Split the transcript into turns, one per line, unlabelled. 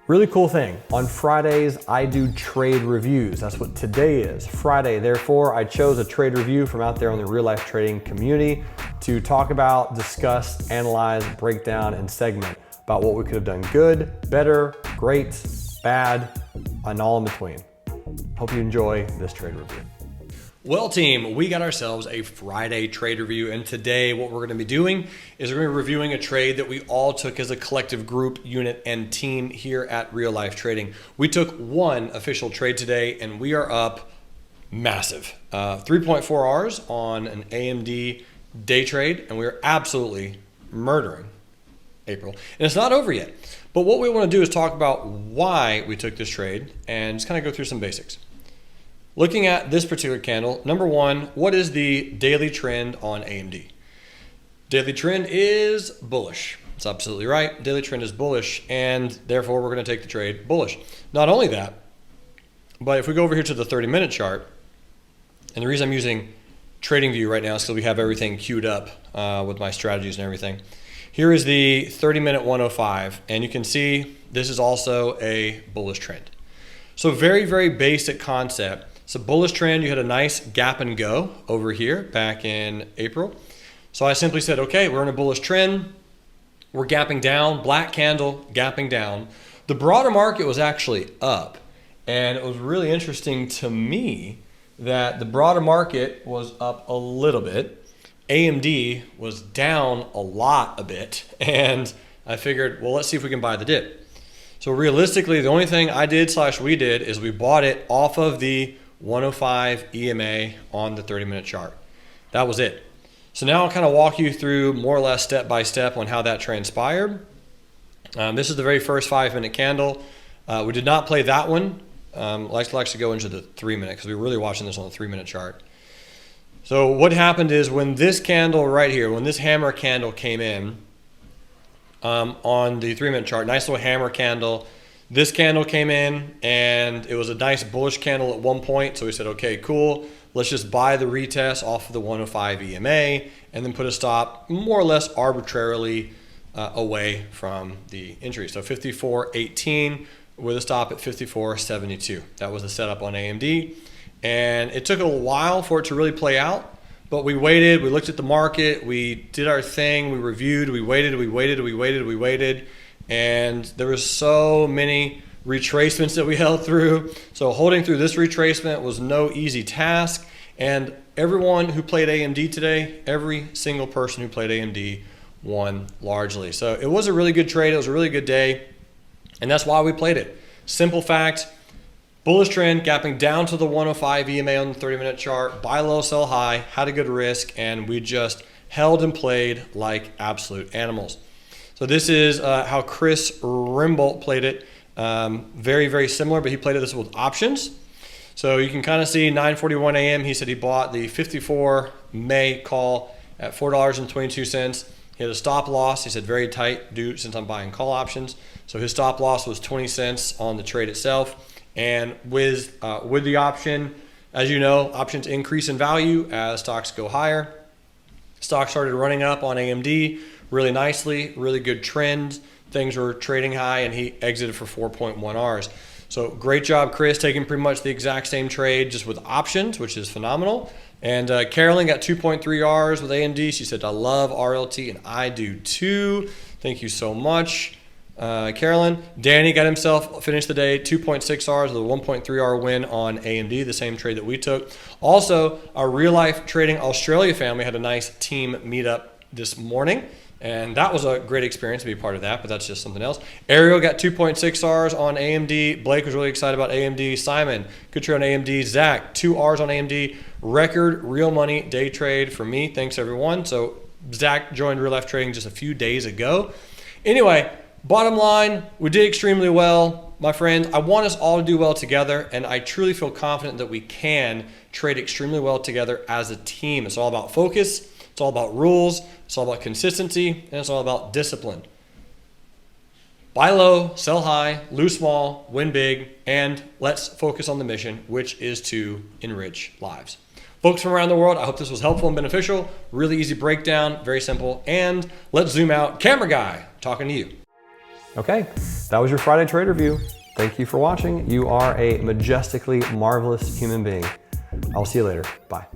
Really cool thing. On Fridays, I do trade reviews. That's what today is, Friday. Therefore, I chose a trade review from out there on the real life trading community to talk about, discuss, analyze, break down, and segment about what we could have done good, better, great, bad, and all in between. Hope you enjoy this trade review.
Well, team, we got ourselves a Friday trade review, and today what we're going to be doing is we're going to be reviewing a trade that we all took as a collective group, unit, and team here at Real Life Trading. We took one official trade today, and we are up massive. 3.4 Rs on an AMD day trade, and we are absolutely murdering April. And it's not over yet. But what we want to do is talk about why we took this trade and just kind of go through some basics. Looking at this particular candle, number one, what is the daily trend on AMD? Daily trend is bullish. That's absolutely right. Daily trend is bullish, and therefore we're going to take the trade bullish. Not only that, but if we go over here to the 30-minute chart, and the reason I'm using TradingView right now is because we have everything queued up with my strategies and everything. Here is the 30-minute 105, and you can see this is also a bullish trend. So very, very basic concept. It's a bullish trend. You had a nice gap and go over here back in April. So I simply said, okay, we're in a bullish trend. We're gapping down, black candle, gapping down. The broader market was actually up. And it was really interesting to me that the broader market was up a little bit. AMD was down a bit. And I figured, well, let's see if we can buy the dip. So realistically, the only thing I did / we did is we bought it off of the 105 EMA on the 30-minute chart. That was it. So now I'll kind of walk you through more or less step by step on how that transpired. This is the very first 5-minute candle. We did not play that one. Let's actually go into the 3-minute because we were really watching this on the 3-minute chart. So what happened is when this candle right here, when this hammer candle came in on the 3-minute chart, nice little hammer candle, this candle came in and it was a nice bullish candle at one point. So we said, okay, cool. Let's just buy the retest off of the 105 EMA and then put a stop more or less arbitrarily away from the entry. So 54.18 with a stop at 54.72. That was the setup on AMD. And it took a little while for it to really play out. But we waited, we looked at the market, we did our thing, we reviewed, we waited, and there was so many retracements that we held through. So holding through this retracement was no easy task. And everyone who played AMD today, every single person who played AMD won largely. So it was a really good trade, it was a really good day, and that's why we played it. Simple fact, bullish trend, gapping down to the 105 EMA on the 30-minute chart, buy low, sell high, had a good risk, and we just held and played like absolute animals. So this is how Chris Rimbolt played it. Very, very similar, but he played this with options. So you can kind of see 9:41 a.m. He said he bought the 54 May call at $4.22. He had a stop loss. He said very tight due since I'm buying call options. So his stop loss was 20 cents on the trade itself. And with the option, as you know, options increase in value as stocks go higher. Stock started running up on AMD really nicely, really good trend. Things were trading high, and he exited for 4.1 Rs. So great job, Chris, taking pretty much the exact same trade just with options, which is phenomenal. And Carolyn got 2.3 Rs with AMD. She said, I love RLT, and I do too. Thank you so much, Carolyn. Danny got himself, finished the day, 2.6 Rs with a 1.3 R win on AMD, the same trade that we took. Also, our Real Life Trading Australia family had a nice team meetup this morning. And that was a great experience to be a part of that, but that's just something else. Ariel got 2.6 Rs on AMD. Blake was really excited about AMD. Simon, good trade on AMD. Zach, 2 Rs on AMD. Record real money day trade for me. Thanks, everyone. So Zach joined Real Life Trading just a few days ago. Anyway, bottom line, we did extremely well. My friends, I want us all to do well together, and I truly feel confident that we can trade extremely well together as a team. It's all about focus. It's all about rules, it's all about consistency, and it's all about discipline. Buy low, sell high, lose small, win big, and let's focus on the mission, which is to enrich lives. Folks from around the world, I hope this was helpful and beneficial. Really easy breakdown, very simple. And let's zoom out. Camera guy, talking to you.
Okay, that was your Friday trade review. Thank you for watching. You are a majestically marvelous human being. I'll see you later. Bye.